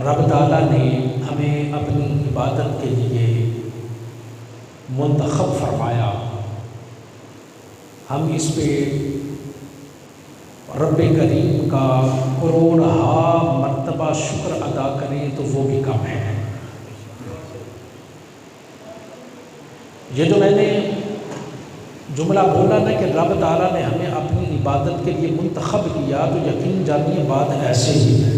رب تعالیٰ نے ہمیں اپنی عبادت کے لیے منتخب فرمایا، ہم اس پہ رب کریم کا کروڑہا مرتبہ شکر ادا کریں تو وہ بھی کم ہے۔ یہ جو میں نے جملہ بولا نا کہ رب تعالیٰ نے ہمیں اپنی عبادت کے لیے منتخب کیا، تو یقین جانیے بات ایسے ہی ہے،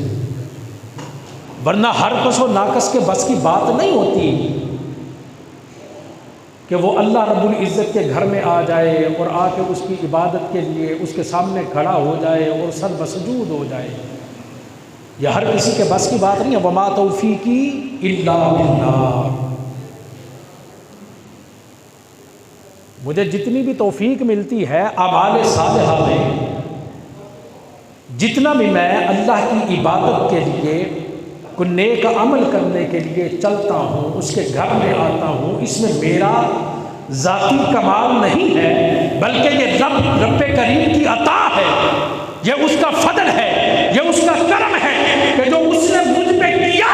ورنہ ہر کس و ناقص کے بس کی بات نہیں ہوتی کہ وہ اللہ رب العزت کے گھر میں آ جائے اور آ کے اس کی عبادت کے لیے اس کے سامنے کھڑا ہو جائے اور سر بسجود ہو جائے۔ یہ ہر کسی کے بس کی بات نہیں ہے۔ وما توفیقی الا باللہ، مجھے جتنی بھی توفیق ملتی ہے اعمال صالحہ میں، جتنا بھی میں اللہ کی عبادت کے لیے کوئی نیک عمل کرنے کے لیے چلتا ہوں، اس کے گھر میں آتا ہوں، اس میں میرا ذاتی کمال نہیں ہے، بلکہ یہ رب کریم کی عطا ہے، یہ اس کا فضل ہے، یہ اس کا کرم ہے کہ جو اس نے مجھ پہ کیا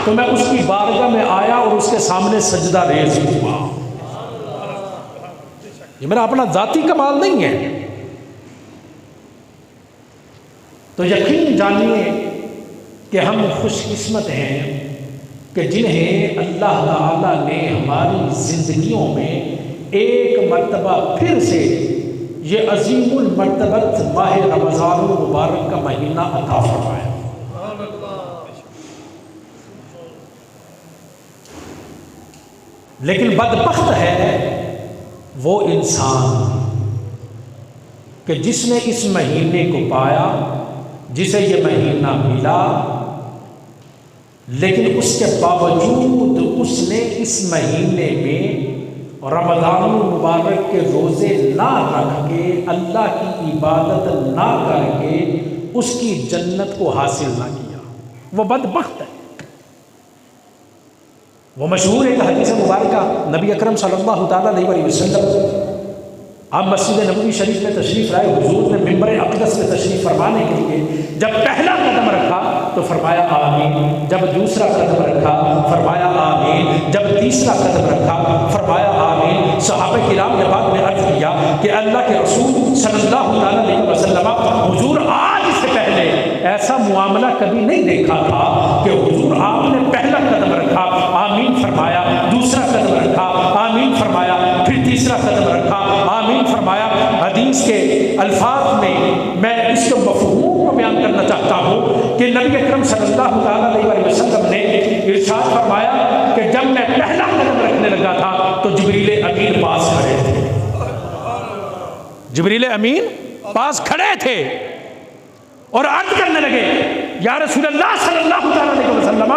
تو میں اس کی بارگاہ میں آیا اور اس کے سامنے سجدہ ریز ہوا۔ یہ میرا اپنا ذاتی کمال نہیں ہے۔ تو یقین جانیے کہ ہم خوش قسمت ہیں کہ جنہیں اللہ تعالیٰ نے ہماری زندگیوں میں ایک مرتبہ پھر سے یہ عظیم المرتبت ماہ رمضان المبارک کا مہینہ عطا فرمایا۔ لیکن بدبخت ہے وہ انسان کہ جس نے اس مہینے کو پایا، جسے یہ مہینہ ملا، لیکن اس کے باوجود اس نے اس مہینے میں رمضان المبارک کے روزے نہ رکھ کے، اللہ کی عبادت نہ کر کے اس کی جنت کو حاصل نہ کیا، وہ بدبخت ہے۔ وہ مشہور ایک حدیث مبارکہ نبی اکرم صلی اللہ تعالیٰ علیہ وسلم آپ مسجد نبوی شریف میں تشریف لائے، حضور نے ممبر اقدس میں تشریف فرمانے کے لیے جب پہلا قدم رکھا تو فرمایا آمین، جب دوسرا قدم رکھا فرمایا آمین، جب تیسرا قدم رکھا فرمایا آمین۔ صحابہ کرام نے بعد میں عرض کیا کہ اللہ کے رسول صلی اللہ علیہ وسلم، حضور آج سے پہلے ایسا معاملہ کبھی نہیں دیکھا تھا کہ حضور آپ نے پہلا قدم رکھا آمین فرمایا، دوسرا قدم رکھا آمین فرمایا، پھر تیسرا قدم رکھا آمین فرمایا۔ حدیث کے الفاظ میں اس کے مفہوم کو بیان کرنا چاہتا ہوں کہ نبی اکرم صلی اللہ علیہ وسلم نے ارشاد فرمایا کہ جب میں پہلا قدم رکھنے لگا تھا تو جبریل امین پاس کھڑے تھے، جبریل امین پاس کھڑے تھے اور عرض کرنے لگے یا رسول اللہ صلی اللہ علیہ وسلم،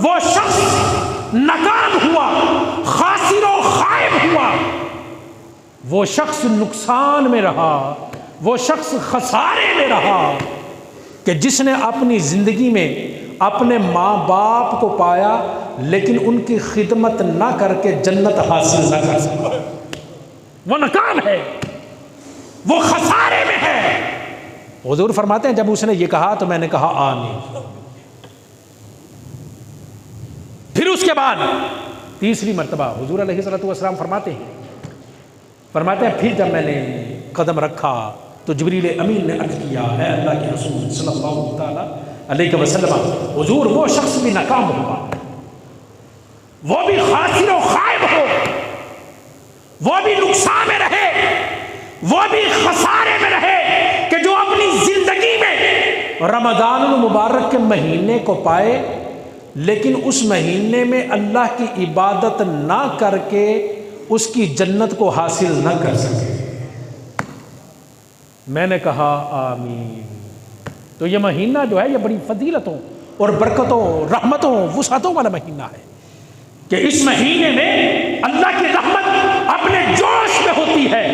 وہ شخص ناکام ہوا، خاسر و خائب ہوا، وہ شخص نقصان میں رہا، وہ شخص خسارے میں رہا کہ جس نے اپنی زندگی میں اپنے ماں باپ کو پایا لیکن ان کی خدمت نہ کر کے جنت حاصل نہ کر سکا، وہ ناکام ہے، وہ خسارے میں ہے۔ حضور فرماتے ہیں جب اس نے یہ کہا تو میں نے کہا آمین۔ پھر اس کے بعد تیسری مرتبہ حضور علیہ الصلوۃ والسلام فرماتے ہیں پھر جب میں نے قدم رکھا تو جبریل امین نے عرض کیا اے اللہ کے رسول صلی اللہ تعالیٰ علیہ وسلم، حضور وہ شخص بھی ناکام ہوا، وہ بھی خاسر و خائب ہو، وہ بھی نقصان میں رہے، وہ بھی خسارے میں رہے کہ جو اپنی زندگی میں رمضان المبارک کے مہینے کو پائے لیکن اس مہینے میں اللہ کی عبادت نہ کر کے اس کی جنت کو حاصل نہ کر سکے۔ میں نے کہا آمین۔ تو یہ مہینہ جو ہے یہ بڑی فضیلتوں اور برکتوں، رحمتوں، وسعتوں والا مہینہ ہے کہ اس مہینے میں اللہ کی رحمت اپنے جوش میں ہوتی ہے۔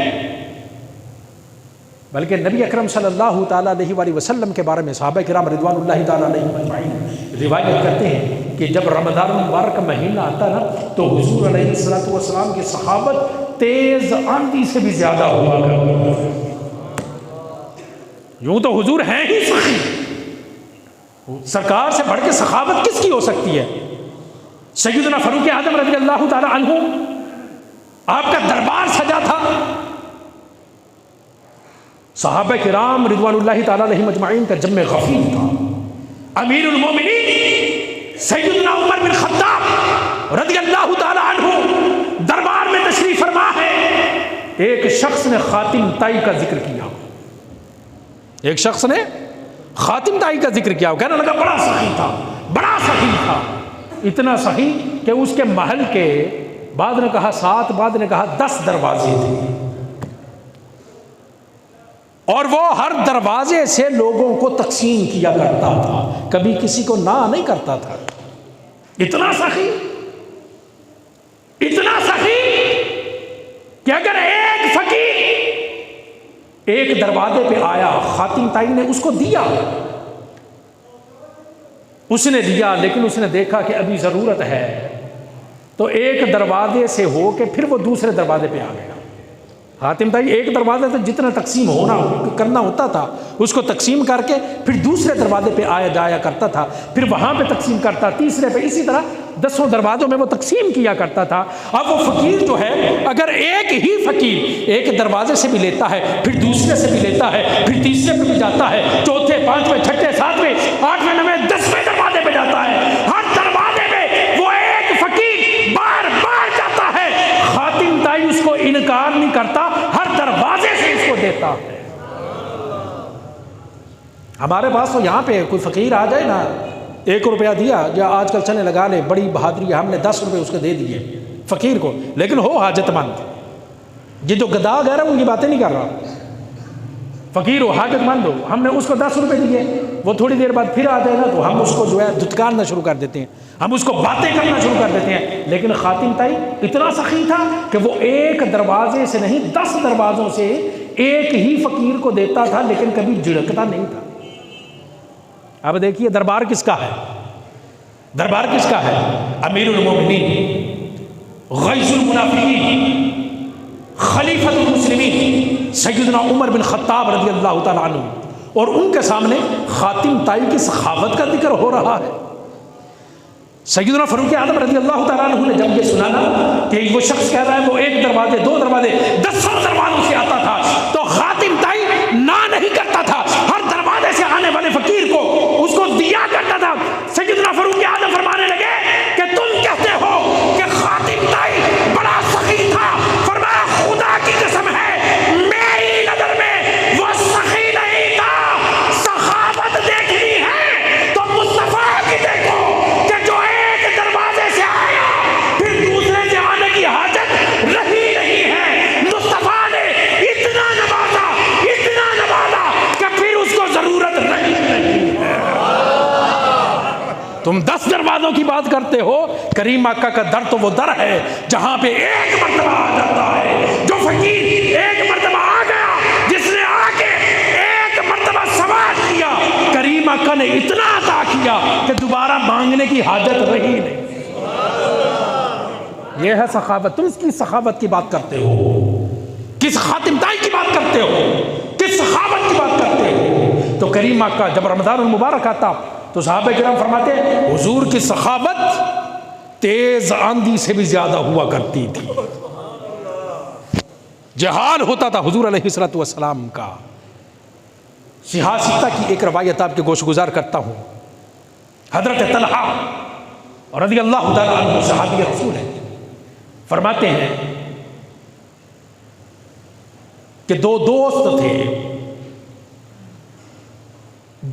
بلکہ نبی اکرم صلی اللہ تعالیٰ علیہ وآلہ وسلم کے بارے میں صحابہ کرام رضوان اللہ تعالیٰ علیہم اجمعین روایت کرتے ہیں کہ جب رمضان المبارک کا مہینہ آتا نا تو حضور علیہ الصلوۃ والسلام کی صحابت تیز آندھی سے بھی زیادہ ہوا کرتی۔ یوں تو حضور ہیں ہی سخی، سرکار سے بڑھ کے سخاوت کس کی ہو سکتی ہے؟ سیدنا فاروق اعظم رضی اللہ تعالی عنہ، آپ کا دربار سجا تھا، صحابہ کرام رضوان اللہ تعالی علیہم اجمعین کا جم غفیر تھا، امیر المومنین سیدنا عمر بن خطاب رضی اللہ تعالی عنہ دربار میں تشریف فرما ہے۔ ایک شخص نے خاتم طائی کا ذکر کیا، ایک شخص نے خاتم طائی کا ذکر کیا، کہنے لگا بڑا سخی تھا، بڑا سخی تھا، اتنا سخی کہ اس کے محل کے بعد نے کہا 7، بعد نے کہا 10 دروازے تھے، اور وہ ہر دروازے سے لوگوں کو تقسیم کیا کرتا تھا، کبھی کسی کو نہ نہیں کرتا تھا۔ اتنا سخی، اتنا سخی کہ اگر ایک فقیر ایک دروازے پہ آیا، خاتم طائی نے اس کو دیا، اس نے دیا، لیکن اس نے دیکھا کہ ابھی ضرورت ہے، تو ایک دروازے سے ہو کے پھر وہ دوسرے دروازے پہ آ گیا۔ خاتم طائی ایک دروازے سے جتنا تقسیم کرنا ہوتا تھا اس کو تقسیم کر کے پھر دوسرے دروازے پہ آیا جایا کرتا تھا، پھر وہاں پہ تقسیم کرتا، تیسرے پہ، اسی طرح 10 دروازوں میں وہ تقسیم کیا کرتا تھا۔ اب وہ فقیر جو ہے، اگر ایک ہی فقیر ایک دروازے سے بھی لیتا ہے، پھر دوسرے سے بھی لیتا ہے، پھر تیسرے پہ بھی جاتا ہے، چوتھے، 5ویں، 6، 7ویں، 8ویں، 9ویں، 10ویں دروازے پہ جاتا ہے، ہر دروازے پہ وہ ایک فقیر بار بار جاتا ہے، خاتم طائی اس کو انکار نہیں کرتا، ہر دروازے سے اس کو دیتا ہے۔ ہمارے پاس تو یہاں پہ کوئی فقیر آ جائے نا، 1 روپیہ دیا، یا آج کل چلے لگا لے، بڑی بہادری ہے، ہم نے 10 روپے اس کو دے دیے فقیر کو، لیکن ہو حاجت مند، یہ جو گدا غیر ان کی باتیں نہیں کر رہا، فقیر ہو، حاجت مند ہو، ہم نے اس کو 10 روپے دیے، وہ تھوڑی دیر بعد پھر آ جائے نا تو ہم اس کو جو ہے دھتکارنا شروع کر دیتے ہیں، ہم اس کو باتیں کرنا شروع کر دیتے ہیں۔ لیکن خاتم طائی اتنا سخی تھا کہ وہ ایک دروازے سے نہیں 10 دروازوں سے ایک ہی فقیر کو دیتا تھا، لیکن کبھی جھڑکتا نہیں تھا۔ اب دیکھیے دربار کس کا ہے، دربار کس کا ہے؟ امیر المومنین، غیث المنافقین، خلیفۃ المسلمین سیدنا عمر بن خطاب رضی اللہ تعالیٰ عنہ، اور ان کے سامنے خاتم طائی کی سخاوت کا ذکر ہو رہا ہے۔ سیدنا فاروق اعظم رضی اللہ تعالیٰ عنہ نے جب یہ سنا نا کہ وہ شخص کہہ رہا ہے وہ 1 دروازے 2 دروازے 10 دروازوں سے آتا تھا، تو خاتم طائی نہ نہیں کرتا تھا، ہر دروازے سے آنے والے فقیر کو اس کو دیا کرتا تھا۔ سیدنا فاروق اعظم فرمانے لگے کہ تم کہتے ہو کہ خاتم طائی بڑا سخی تھا، فرمایا خدا کی قسم ہے میری نظر میں وہ سخی نہیں تھا، سخاوت دیکھنی ہے تو مصطفیٰ کی دیکھو کہ جو ایک دروازے سے آیا پھر دوسرے سے آنے کی حاجت رہی نہیں ہے، مصطفیٰ نے اتنا نوازا کہ پھر اس کو ضرورت رہی نہیں ہے۔ تم 10 دروازوں کی بات کرتے ہو، کریم آقا کا در تو وہ در ہے جہاں پہ ایک مرتبہ آ جاتا ہے، جو فقیر ایک مرتبہ آ گیا، جس نے آ کے ایک مرتبہ سوال کیا، کریم آقا نے اتنا عطا کیا کہ دوبارہ مانگنے کی حاجت رہی نہیں۔ یہ ہے سخاوت۔ تم اس کی سخاوت کی بات کرتے ہو، کس خاتم طائی کی بات کرتے ہو، کس سخاوت کی بات کرتے ہو؟ تو کریم آقا جب رمضان المبارک آتا تو صحابہ کرام فرماتے حضور کی سخاوت تیز آندھی سے بھی زیادہ ہوا کرتی تھی۔ جہال ہوتا تھا حضور علیہ الصلوۃ والسلام کا۔ صحاح ستہ کی ایک روایت آپ کے گوش گزار کرتا ہوں۔ حضرت طلحہ رضی اللہ تعالیٰ عنہ صحابی رسول ہیں، فرماتے ہیں کہ 2 دوست تھے،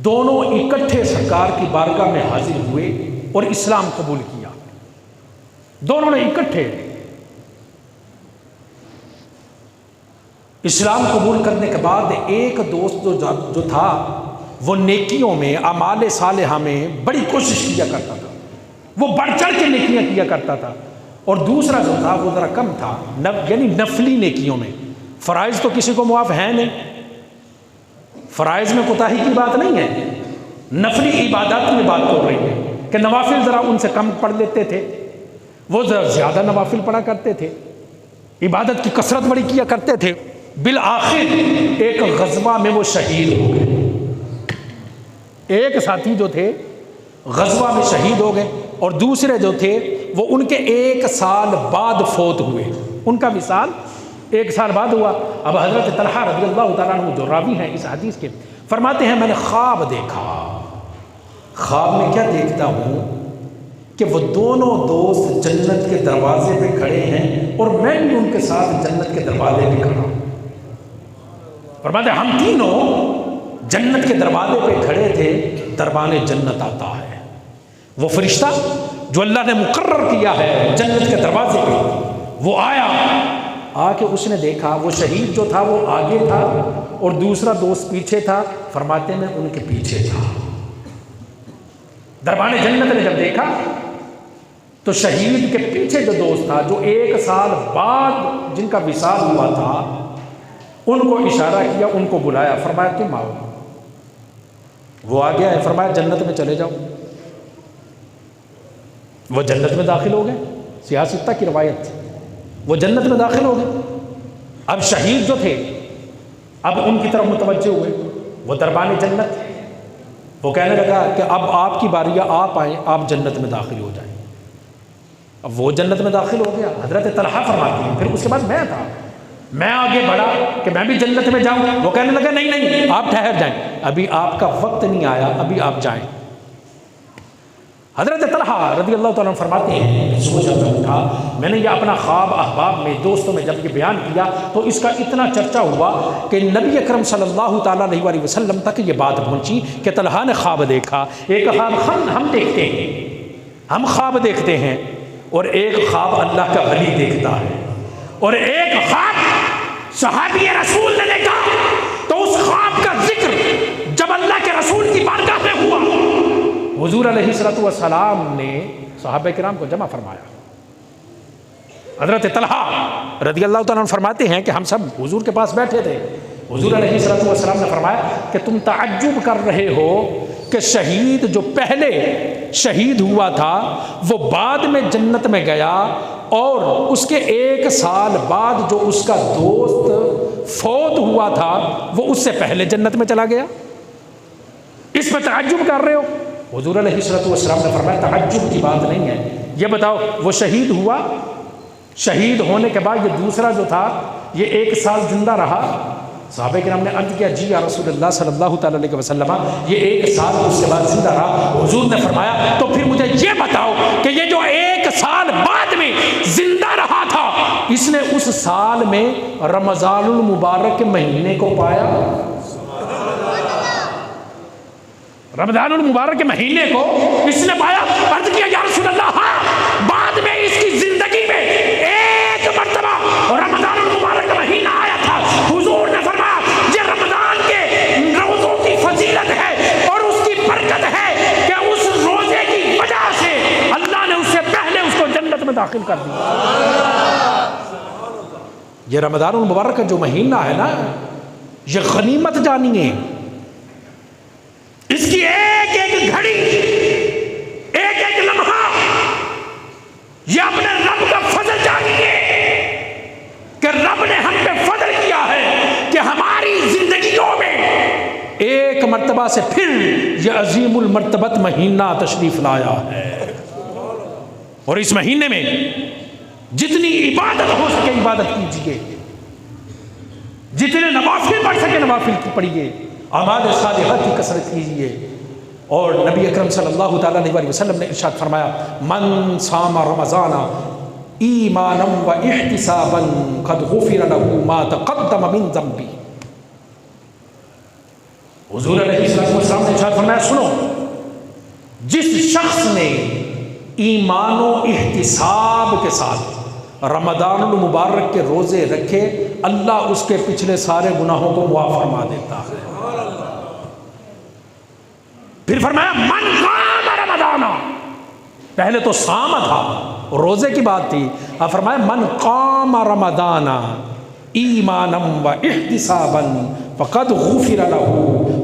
دونوں اکٹھے سرکار کی بارگاہ میں حاضر ہوئے اور اسلام قبول کیا، دونوں نے اکٹھے اسلام قبول کرنے کے بعد ایک دوست جو تھا وہ نیکیوں میں، اعمال صالحہ میں بڑی کوشش کیا کرتا تھا، وہ بڑھ چڑھ کے نیکیاں کیا کرتا تھا، اور دوسرا جو تھا وہ ذرا کم تھا، یعنی نفلی نیکیوں میں۔ فرائض تو کسی کو معاف ہے نہیں، فرائض میں کوتاہی کی بات نہیں ہے، نفلی عبادات میں بات ہو رہی ہے کہ نوافل ذرا ان سے کم پڑھ لیتے تھے، وہ ذرا زیادہ نوافل پڑھا کرتے تھے، عبادت کی کثرت بڑی کیا کرتے تھے۔ بالآخر ایک غزوہ میں وہ شہید ہو گئے، ایک ساتھی جو تھے غزوہ میں شہید ہو گئے اور دوسرے جو تھے وہ ان کے 1 سال بعد فوت ہوئے، ان کا وصال 1 سال بعد ہوا۔ اب حضرت طلحہ رضی اللہ تعالیٰ عنہ جو راوی ہیں اس حدیث کے، فرماتے ہیں میں نے خواب دیکھا، خواب میں کیا دیکھتا ہوں کہ وہ دونوں دوست جنت کے دروازے پہ کھڑے ہیں اور میں بھی ان کے ساتھ جنت کے دروازے پہ کھڑا ہوں۔ فرماتے ہیں ہم تینوں جنت کے دروازے پہ کھڑے تھے، دربان جنت آتا ہے، وہ فرشتہ جو اللہ نے مقرر کیا ہے جنت کے دروازے پہ، وہ آیا، آ کے اس نے دیکھا وہ شہید جو تھا وہ آگے تھا اور دوسرا دوست پیچھے تھا، فرماتے میں ان کے پیچھے تھا۔ دربان جنت نے جب دیکھا تو شہید کے پیچھے جو دوست تھا جو 1 سال بعد جن کا وصال ہوا تھا، ان کو اشارہ کیا، ان کو بلایا، فرمایا تم آؤ۔ وہ آ گیا ہے، فرمایا جنت میں چلے جاؤ۔ وہ جنت میں داخل ہو گئے، سیاستہ کی روایت تھی، وہ جنت میں داخل ہو گئے۔ اب شہید جو تھے اب ان کی طرف متوجہ ہوئے، وہ دربان جنت، وہ کہنے لگا کہ اب آپ کی باری ہے، آپ آئیں، آپ جنت میں داخل ہو جائیں۔ اب وہ جنت میں داخل ہو گیا۔ حضرت طلحہ فرماتی ہیں پھر اس کے بعد میں تھا، میں آگے بڑھا کہ میں بھی جنت میں جاؤں، وہ کہنے لگا نہیں نہیں آپ ٹھہر جائیں، ابھی آپ کا وقت نہیں آیا، ابھی آپ جائیں۔ حضرت طلحہ رضی اللہ تعالیٰ عنہ فرماتے ہیں صبح جب میں اٹھا، میں نے یہ اپنا خواب احباب میں دوستوں میں جب یہ بیان کیا تو اس کا اتنا چرچا ہوا کہ نبی اکرم صلی اللہ تعالیٰ علیہ وآلہ وسلم تک یہ بات پہنچی کہ طلحہ نے خواب دیکھا۔ ایک خواب ہم دیکھتے ہیں، ہم خواب دیکھتے ہیں، اور ایک خواب اللہ کا ولی دیکھتا ہے، اور ایک خواب صحابی رسول نے دیکھا۔ تو اس خواب کا ذکر جب اللہ کے رسول کی بارگاہ میں ہوا، حضور علیہ الصلوۃ والسلام نے صحابہ کرام کو جمع فرمایا۔ حضرت طلحہ رضی اللہ تعالیٰ عنہ فرماتے ہیں کہ ہم سب حضور کے پاس بیٹھے تھے، حضور علیہ الصلوۃ والسلام نے فرمایا کہ تم تعجب کر رہے ہو کہ شہید جو پہلے شہید ہوا تھا وہ بعد میں جنت میں گیا، اور اس کے 1 سال بعد جو اس کا دوست فوت ہوا تھا وہ اس سے پہلے جنت میں چلا گیا، اس پہ تعجب کر رہے ہو؟ حضور علیہ الصلوۃ والسلام نے فرمایا تعجب کی بات نہیں ہے، یہ بتاؤ وہ شہید ہوا، شہید ہونے کے بعد یہ دوسرا جو تھا یہ 1 سال زندہ رہا؟ صحابہ کرام نے عرض کیا جی یا رسول اللہ صلی اللہ تعالیٰ علیہ وسلم، یہ 1 سال اس کے بعد زندہ رہا۔ حضور نے فرمایا تو پھر مجھے یہ بتاؤ کہ یہ جو 1 سال بعد میں زندہ رہا تھا، اس نے اس سال میں رمضان المبارک کے مہینے کو پایا؟ رمضان المبارک کے مہینے کو اس نے پایا؟ عرض کیا یا رسول اللہ ہاں، بعد میں اس کی زندگی میں 1 مرتبہ رمضان المبارک کا مہینہ آیا تھا۔ حضور نے فرمایا یہ رمضان کے روزوں کی فضیلت ہے اور اس کی برکت ہے کہ اس روزے کی وجہ سے اللہ نے اس سے پہلے اس کو جنت میں داخل کر دیا۔ یہ رمضان المبارک کا جو مہینہ ہے نا، یہ غنیمت جانیے، اس کی ایک ایک گھڑی، ایک ایک لمحہ، یہ اپنے رب کا فضل جانیے کہ رب نے ہم پہ فضل کیا ہے کہ ہماری زندگیوں میں 1 مرتبہ سے پھر یہ عظیم المرتبت مہینہ تشریف لایا ہے، اور اس مہینے میں جتنی عبادت ہو سکے عبادت کیجیے، جتنے نوافل پڑھ سکے نوافل پڑھیے، اعمال صالحہ کی کثرت کیجیے۔ اور نبی اکرم صلی اللہ تعالیٰ علیہ وسلم نے ارشاد فرمایا من صام رمضان ایمانا و احتسابا قد غفر له ما تقدم من ذنبه۔ حضور علیہ السلام نے ارشاد فرمایا سنو، جس شخص نے ایمان و احتساب کے ساتھ رمضان المبارک کے روزے رکھے، اللہ اس کے پچھلے سارے گناہوں کو معاف فرما دیتا ہے۔ پھر فرمایا من قام رمضان، پہلے تو صام تھا، روزے کی بات تھی، اب فرمایا من قام رمضان ایمانا و احتسابا فقد غفر له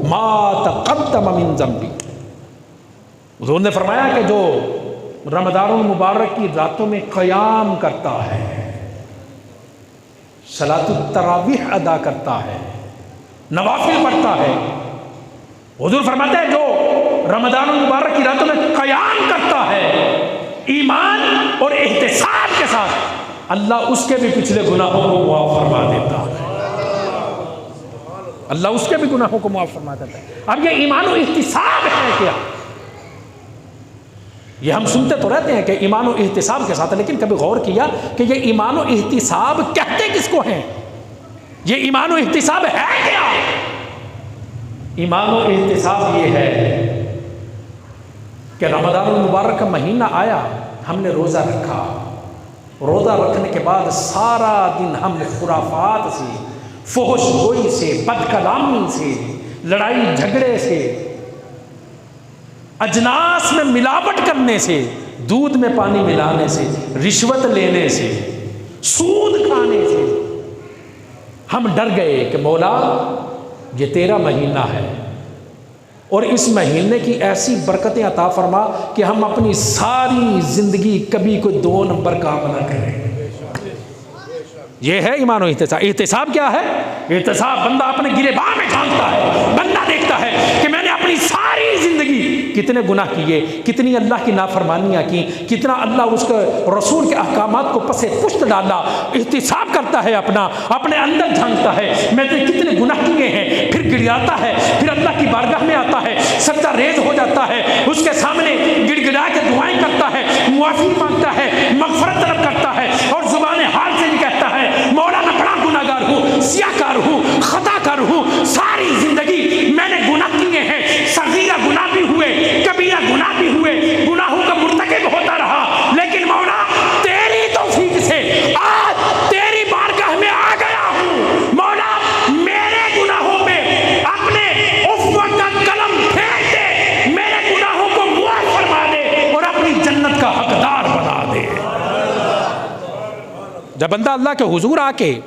ما تقدم من ذنبه۔ حضور نے فرمایا کہ جو رمضان المبارک کی راتوں میں قیام کرتا ہے، صلاۃ التراویح ادا کرتا ہے، نوافل پڑھتا ہے، حضور فرماتے ہیں جو رمضان المبارک کی راتوں میں قیام کرتا ہے ایمان اور احتساب کے ساتھ، اللہ اس کے بھی پچھلے گناہوں کو معاف فرما دیتا ہے، اللہ اس کے بھی گناہوں کو معاف فرما دیتا ہے۔ اب یہ ایمان و احتساب ہے کیا؟ یہ ہم سنتے تو رہتے ہیں کہ ایمان و احتساب کے ساتھ، لیکن کبھی غور کیا کہ یہ ایمان و احتساب کہتے کس کو ہیں؟ یہ ایمان و احتساب ہے کیا؟ ایمان و احتساب یہ ہے کہ رمضان المبارک کا مہینہ آیا، ہم نے روزہ رکھا، روزہ رکھنے کے بعد سارا دن ہم خرافات سے، فحش گوئی سے، بد کلامی سے، لڑائی جھگڑے سے، اجناس میں ملاوٹ کرنے سے، دودھ میں پانی ملانے سے، رشوت لینے سے، سود کھانے سے ہم ڈر گئے کہ مولا یہ تیرا مہینہ ہے اور اس مہینے کی ایسی برکتیں عطا فرما کہ ہم اپنی ساری زندگی کبھی کوئی 2 نمبر کام نہ کریں۔ یہ ہے ایمان و احتساب۔ احتساب کیا ہے؟ احتساب بندہ اپنے گریباں میں جھانکتا ہے، بندہ دیکھتا ہے کہ میں نے اپنی ساری زندگی کتنے گناہ کیے، کتنی اللہ کی نافرمانیاں کی، کتنا اللہ اس کے رسول کے احکامات کو پس پشت ڈالا۔ احتساب کرتا ہے، اپنے اندر جھانکتا ہے میں نے کتنے گناہ کیے ہیں، پھر گڑیاتا ہے، پھر اللہ کی بارگاہ میں آتا ہے، سجدہ ریز ہو جاتا ہے، اس کے سامنے گڑ گڑا کے دعائیں کرتا ہے، معافی مانگتا ہے، مغفرت طلب کرتا ہے، اور زبان حال سے یہ کہتا ہے مولا میں بڑا گناہ گار ہوں، سیاہ کار ہوں، خطا کار ہوں، ساری زندگی میں نے گناہ کیے ہیں، صغیرہ گناہ بھی ہوئے، کبیرہ گناہ بھی ہوئے، گناہوں کا مرتکب ہوتا رہا، لیکن مولا تیری توفیق سے آج تیری بارگاہ میں آ گیا ہوں، مولا میرے گناہوں پہ اپنے عفو کا قلم پھینک دے، میرے گناہوں کو معاف فرما دے اور اپنی جنت کا حقدار بنا دے۔ جب بندہ اللہ کے حضور آ کے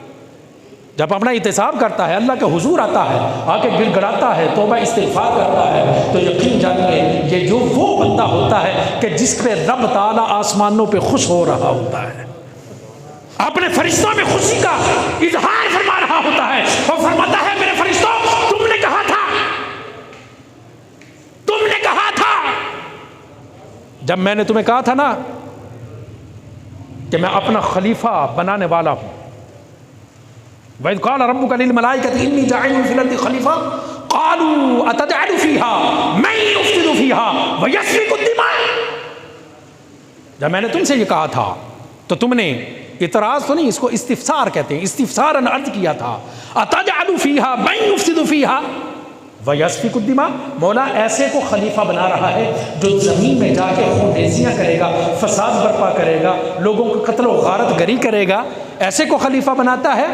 جب اپنا احتساب کرتا ہے، اللہ کے حضور آتا ہے، آ کے گڑ گڑاتا ہے، توبہ استغفار کرتا ہے، تو یقین جانیے یہ جو وہ بندہ ہوتا ہے کہ جس پہ رب تعالیٰ آسمانوں پہ خوش ہو رہا ہوتا ہے، اپنے فرشتوں میں خوشی کا اظہار فرما رہا ہوتا ہے، اور فرماتا ہے میرے فرشتوں تم نے کہا تھا، تم نے کہا تھا، جب میں نے تمہیں کہا تھا نا کہ میں اپنا خلیفہ بنانے والا ہوں، وَإِذْ قَالَ رَبُّكَ لِلْمَلَائِكَةِ إِنِّي جَاعِلٌ فِي الْأَرْضِ خَلِيفَةً قَالُوا أَتَجْعَلُ فِيهَا مَن يُفْسِدُ فِيهَا وَيَسْفِكُ الدِّمَاءَ۔ جب میں نے تم سے یہ کہا تھا تو تم نے اعتراض تو نہیں، اس کو استفسار کہتے ہیں، استفساراً عرض کیا تھا، أَتَجْعَلُ فِيهَا مَن يُفْسِدُ فِيهَا وَيَسْفِكُ الدِّمَاءَ، مولا ایسے کو خلیفہ بنا رہا ہے جو زمین میں جا کے خون ریزیاں کرے گا، فساد برپا کرے گا، لوگوں کو قتل و غارت گری کرے گا، ایسے کو خلیفہ بناتا ہے؟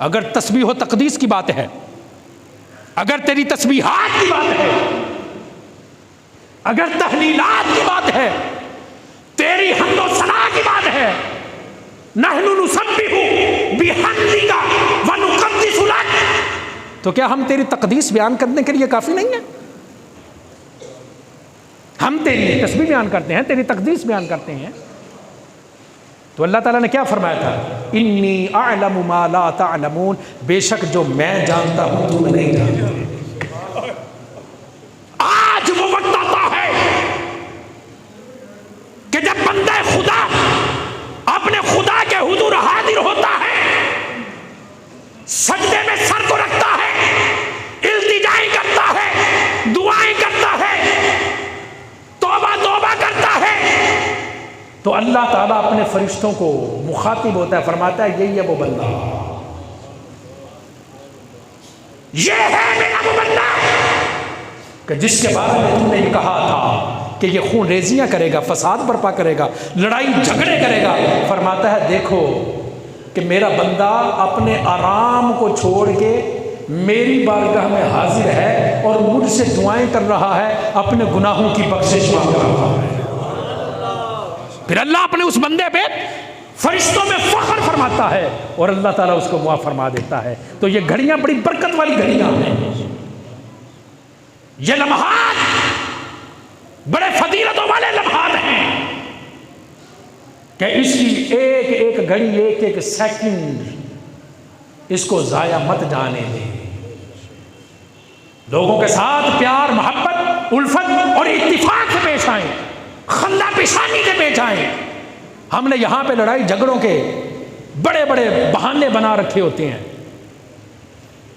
اگر تسبیح و تقدیس کی بات ہے، اگر تیری تسبیحات کی بات ہے، اگر تحلیلات کی بات ہے، تیری حمد و ثنا کی بات ہے، نحن نسبح بحمدک ونقدس لک، تو کیا ہم تیری تقدیس بیان کرنے کے لیے کافی نہیں ہیں؟ ہم تیری تسبیح بیان کرتے ہیں، تیری تقدیس بیان کرتے ہیں، تو اللہ تعالیٰ نے کیا فرمایا تھا؟ انی اعلم ما لا تعلمون، بے شک جو میں جانتا ہوں تم نہیں جانتے۔ آج وہ وقت آتا ہے کہ جب بندہ خدا اپنے خدا کے حضور حاضر ہوتا ہے، سجدے میں سر کو رکھتا ہے، التجائی کرتا ہے، دعائیں کرتا ہے، توبہ کرتا ہے، تو اللہ تعالیٰ اپنے فرشتوں کو مخاطب ہوتا ہے، فرماتا ہے یہی ہے وہ بندہ، یہ ہے میرا وہ بندہ کہ جس کے بارے میں تم نے یہ کہا تھا کہ یہ خون ریزیاں کرے گا، فساد برپا کرے گا، لڑائی جھگڑے کرے گا۔ فرماتا ہے دیکھو کہ میرا بندہ اپنے آرام کو چھوڑ کے میری بارگاہ میں حاضر ہے اور مجھ سے دعائیں کر رہا ہے، اپنے گناہوں کی بخشش مانگ رہا ہے۔ پھر اللہ اپنے اس بندے پہ فرشتوں میں فخر فرماتا ہے اور اللہ تعالیٰ اس کو معاف فرما دیتا ہے۔ تو یہ گھڑیاں بڑی برکت والی گھڑیاں ہیں، یہ لمحات بڑے فضیلتوں والے لمحات ہیں کہ اس کی ایک ایک گھڑی، ایک ایک سیکنڈ اس کو ضائع مت جانے دیں۔ لوگوں کے ساتھ پیار محبت الفت اور اتفاق سے پیش آئیں، خندہ پیشانی سے پیش آئیں۔ ہم نے یہاں پہ لڑائی جھگڑوں کے بڑے بڑے بہانے بنا رکھے ہوتے ہیں،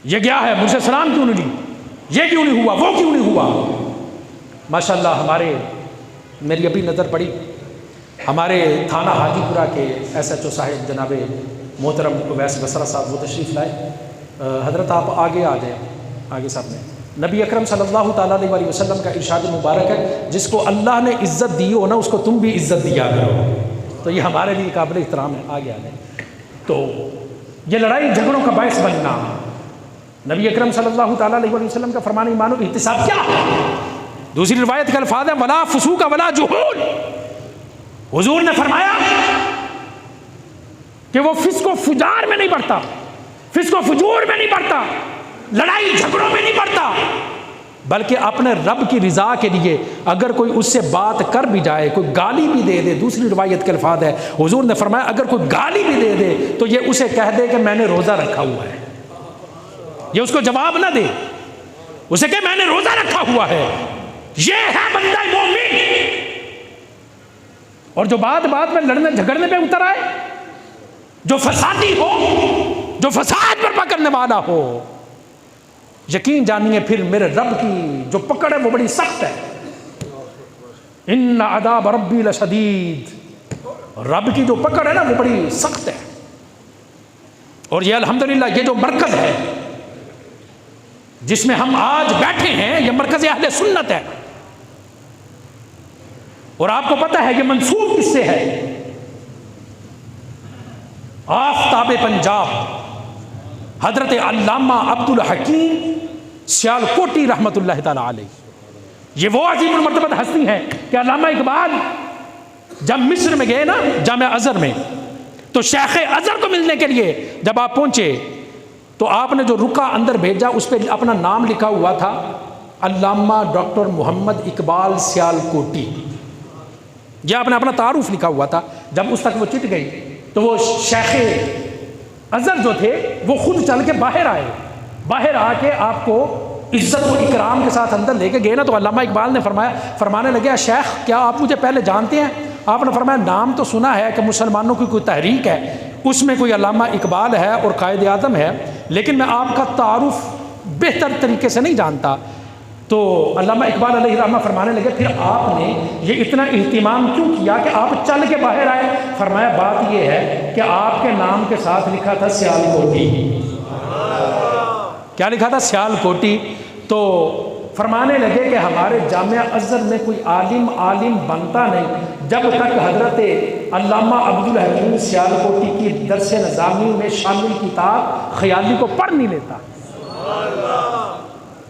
یہ کیا ہے، مجھ سے سلام کیوں نہیں لی، یہ کیوں نہیں ہوا، وہ کیوں نہیں ہوا۔ ماشاءاللہ ہمارے، میری ابھی نظر پڑی، ہمارے تھانہ حاجی پورہ کے ایس ایچ او صاحب جناب محترم اویس بصرہ صاحب وہ تشریف لائے۔ حضرت آپ آگے آ جائیں، آگے صاحب نے، نبی اکرم صلی اللہ تعالیٰ علیہ وسلم کا ارشاد مبارک ہے، جس کو اللہ نے عزت دی ہو نا اس کو تم بھی عزت دیا کرو، تو یہ ہمارے لیے قابل احترام ہے۔ آگے آ جائیں۔ تو یہ لڑائی جھگڑوں کا باعث بننا، نبی اکرم صلی اللہ تعالیٰ علیہ وسلم کا فرمان ایمان و احتساب کیا ہے؟ دوسری روایت کے الفاظ ہیں ولا فسوق ولا جحول، حضور نے فرمایا کہ وہ فسق و فجار میں نہیں بڑھتا، فسق و فجور میں نہیں بڑھتا، لڑائی جھگڑوں میں نہیں بڑھتا، بلکہ اپنے رب کی رضا کے لیے اگر کوئی اس سے بات کر بھی جائے، کوئی گالی بھی دے دے، دوسری روایت کے الفاظ ہے حضور نے فرمایا اگر کوئی گالی بھی دے دے تو یہ اسے کہہ دے کہ میں نے روزہ رکھا ہوا ہے، یہ اس کو جواب نہ دے، اسے کہ میں نے روزہ رکھا ہوا ہے، یہ ہے بندہ مومن۔ اور جو بات میں لڑنے جھگڑنے پہ اتر آئے، جو فسادی ہو، جو فساد پر پکڑنے والا ہو، یقین جانیے پھر میرے رب کی جو پکڑ ہے وہ بڑی سخت ہے۔ ان عذاب ربی لشدید، رب کی جو پکڑ ہے نا وہ بڑی سخت ہے۔ اور یہ الحمدللہ یہ جو مرکز ہے جس میں ہم آج بیٹھے ہیں، یہ مرکز اہل سنت ہے، اور آپ کو پتہ ہے یہ منسوب کس سے ہے؟ آفتاب پنجاب حضرت علامہ عبد الحکیم سیالکوٹی رحمۃ اللہ تعالی علیہ، یہ وہ عظیم المرتبت ہستی ہیں کہ علامہ اقبال جب مصر میں گئے نا جامعہ ازہر میں، تو شیخ ازہر کو ملنے کے لیے جب آپ پہنچے تو آپ نے جو رکا اندر بھیجا اس پہ اپنا نام لکھا ہوا تھا علامہ ڈاکٹر محمد اقبال سیالکوٹی، یہ آپ نے اپنا تعارف لکھا ہوا تھا۔ جب اس تک وہ چٹ گئی تو وہ شیخ ازہر جو تھے وہ خود چل کے باہر آئے، باہر آ کے آپ کو عزت و اکرام کے ساتھ اندر لے کے گئے نا، تو علامہ اقبال نے فرمانے لگے شیخ کیا آپ مجھے پہلے جانتے ہیں؟ آپ نے فرمایا نام تو سنا ہے کہ مسلمانوں کی کوئی تحریک ہے، اس میں کوئی علامہ اقبال ہے اور قائد اعظم ہے، لیکن میں آپ کا تعارف بہتر طریقے سے نہیں جانتا۔ تو علامہ اقبال علیہ الرحمہ فرمانے لگے پھر آپ نے یہ اتنا اہتمام کیوں کیا کہ آپ چل کے باہر آئے؟ فرمایا بات یہ ہے کہ آپ کے نام کے ساتھ لکھا تھا سیالکوٹی، کیا لکھا تھا؟ سیالکوٹی۔ تو فرمانے لگے کہ ہمارے جامعہ ازہر میں کوئی عالم بنتا نہیں جب تک حضرت علامہ عبد الحکیم سیالکوٹی کی درس نظامی میں شامل کتاب خیالی کو پڑھ نہیں لیتا،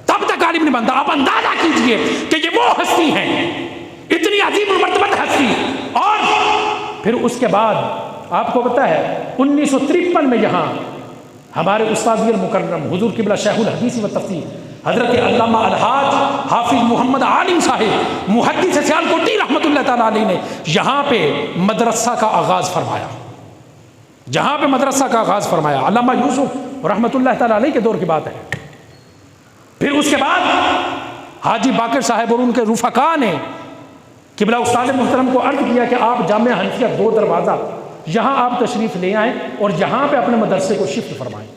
تب تک عالم نہیں بنتا۔ آپ اندازہ کیجئے کہ یہ وہ ہستی ہیں، اتنی عظیم المرتبت ہستی، اور پھر اس کے بعد آپ کو پتہ ہے 1953 میں یہاں ہمارے استاد المکرم حضور قبلہ شیخ الحدیث و تفسیر حضرت علامہ الحاج حافظ محمد عالم صاحب محدث سیالکوٹی رحمۃ اللہ تعالیٰ علیہ نے یہاں پہ مدرسہ کا آغاز فرمایا، جہاں پہ مدرسہ کا آغاز فرمایا، علامہ یوسف رحمۃ اللہ تعالیٰ علیہ کے دور کی بات ہے۔ پھر اس کے بعد حاجی باقر صاحب اور ان کے رفقا نے قبلہ استاد محترم کو عرض کیا کہ آپ جامعہ حنفیہ 2 دروازہ یہاں آپ تشریف لے آئیں اور یہاں پہ اپنے مدرسے کو شفٹ فرمائیں۔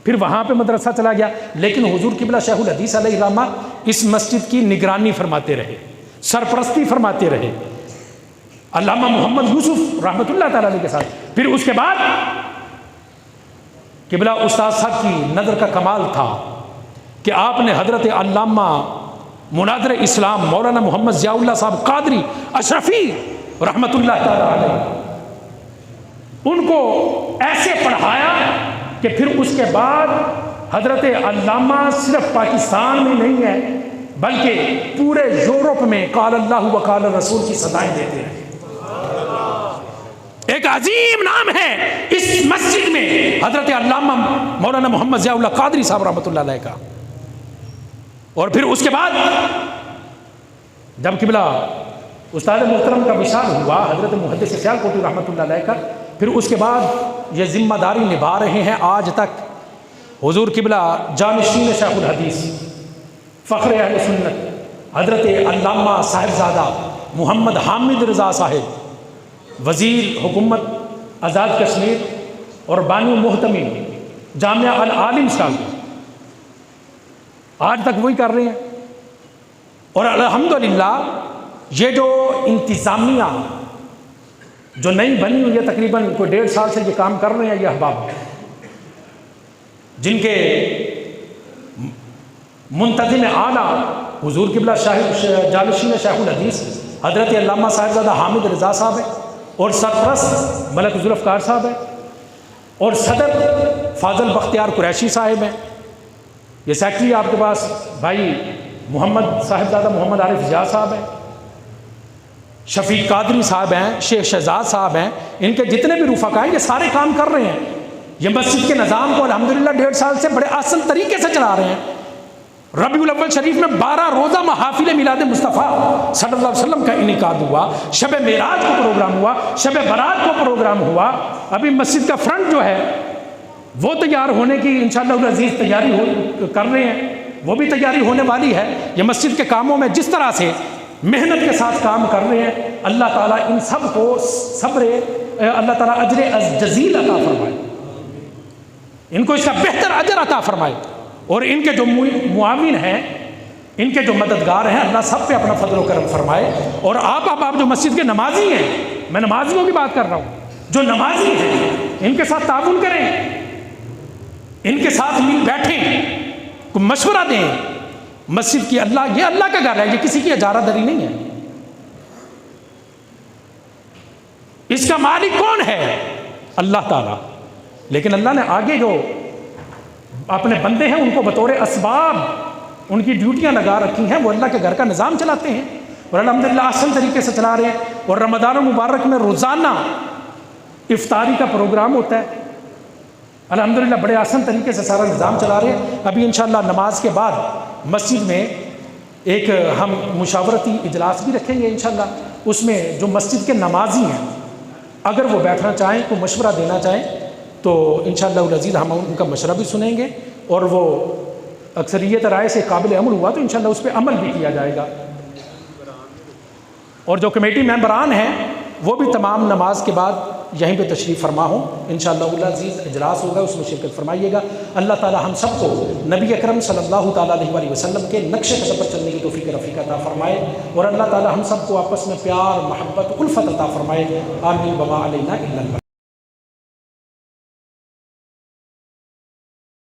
پھر وہاں پہ مدرسہ چلا گیا، لیکن حضور قبلہ شیخ الحدیث علیہ الرحمہ اس مسجد کی نگرانی فرماتے رہے، سرپرستی فرماتے رہے، علامہ محمد یوسف رحمۃ اللہ تعالیٰ علیہ کے ساتھ۔ پھر اس کے بعد قبلہ استاد صاحب کی نظر کا کمال تھا کہ آپ نے حضرت علامہ مناظر اسلام مولانا محمد ضیاء اللہ صاحب قادری اشرفی رحمۃ اللہ تعالیٰ علیہ ان کو ایسے پڑھایا کہ پھر اس کے بعد حضرت علامہ صرف پاکستان میں نہیں ہے بلکہ پورے یورپ میں قال اللہ و قال رسول کی صدائیں دیتے ہیں۔ ایک عظیم نام ہے اس مسجد میں حضرت علامہ مولانا محمد ضیاء اللہ قادری صاحب رحمۃ اللہ علیہ کا۔ اور پھر اس کے بعد جب قبلہ استاد محترم کا وصال ہوا حضرت محدث سیالکوٹی رحمۃ اللہ علیہ کا، پھر اس کے بعد یہ ذمہ داری نبھا رہے ہیں آج تک حضور قبلہ جانشین شیخ الحدیث فخر اہل سنت حضرت علامہ صاحبزادہ محمد حامد رضا صاحب، وزیر حکومت آزاد کشمیر اور بانی محتمین جامعہ العالم شاگرد، آج تک وہی کر رہے ہیں۔ اور الحمدللہ یہ جو انتظامیہ جو نئی بنی ہوئی ہے، تقریباً کوئی 1.5 سال سے یہ کام کر رہے ہیں یہ احباب، جن کے منتظم اعلیٰ حضور قبلہ جالشین شیخ الحدیث حضرت علامہ صاحبزادہ حامد رضا صاحب ہیں، اور سرپرست ملک ذوالفقار صاحب ہیں، اور صدر فاضل بختیار قریشی صاحب ہیں۔ یہ سیکٹری آپ کے پاس بھائی محمد صاحبزادہ محمد عارف ضیاء صاحب ہیں، شفیق قادری صاحب ہیں، شیخ شہزاد صاحب ہیں، ان کے جتنے بھی رفقا ہیں یہ سارے کام کر رہے ہیں۔ یہ مسجد کے نظام کو الحمدللہ 1.5 سال سے بڑے آسن طریقے سے چلا رہے ہیں۔ ربیع الاول شریف میں 12 روزہ محافل میلاد مصطفیٰ صلی اللہ علیہ وسلم کا انعقاد ہوا، شب معراج کو پروگرام ہوا، شب برات کو پروگرام ہوا۔ ابھی مسجد کا فرنٹ جو ہے وہ تیار ہونے کی انشاءاللہ العزیز تیاری کر رہے ہیں، وہ بھی تیاری ہونے والی ہے۔ یہ مسجد کے کاموں میں جس طرح سے محنت کے ساتھ کام کر رہے ہیں، اللہ تعالیٰ ان سب کو صبر، اللہ تعالیٰ اجر جزیل عطا فرمائے، ان کو اس کا بہتر اجر عطا فرمائے، اور ان کے جو معاون ہیں، ان کے جو مددگار ہیں، اللہ سب پہ اپنا فضل و کرم فرمائے۔ اور آپ جو مسجد کے نمازی ہیں، میں نمازیوں کی بات کر رہا ہوں، جو نمازی ہیں ان کے ساتھ تعاون کریں، ان کے ساتھ مل بیٹھیں، کو مشورہ دیں۔ مسجد کی یہ اللہ کا گھر ہے، یہ کسی کی اجارہ داری نہیں ہے۔ اس کا مالک کون ہے؟ اللہ تعالیٰ۔ لیکن اللہ نے آگے جو اپنے بندے ہیں ان کو بطور اسباب ان کی ڈیوٹیاں لگا رکھی ہیں، وہ اللہ کے گھر کا نظام چلاتے ہیں، اور الحمدللہ آسان طریقے سے چلا رہے ہیں۔ اور رمضان المبارک میں روزانہ افطاری کا پروگرام ہوتا ہے، الحمدللہ بڑے آسان طریقے سے سارا نظام چلا رہے ہیں۔ ابھی انشاءاللہ نماز کے بعد مسجد میں ایک ہم مشاورتی اجلاس بھی رکھیں گے انشاءاللہ، اس میں جو مسجد کے نمازی ہیں اگر وہ بیٹھنا چاہیں، کوئی مشورہ دینا چاہیں تو انشاءاللہ العزیز ہم ان کا مشورہ بھی سنیں گے، اور وہ اکثریت رائے سے قابل عمل ہوا تو انشاءاللہ اس پہ عمل بھی کیا جائے گا۔ اور جو کمیٹی ممبران ہیں وہ بھی تمام نماز کے بعد یہیں پہ تشریف فرما ہوں، انشاءاللہ العزیز اجلاس ہوگا اس میں شرکت فرمائیے گا۔ اللہ تعالی ہم سب کو نبی اکرم صلی اللہ تعالیٰ علیہ وسلم کے نقش قدم پر چلنے کی توفیق رفیق عطا فرمائے، اور اللہ تعالی ہم سب کو آپس میں پیار، محبت، الفت عطا فرمائے۔ آمین وما علینا الا البلاغ۔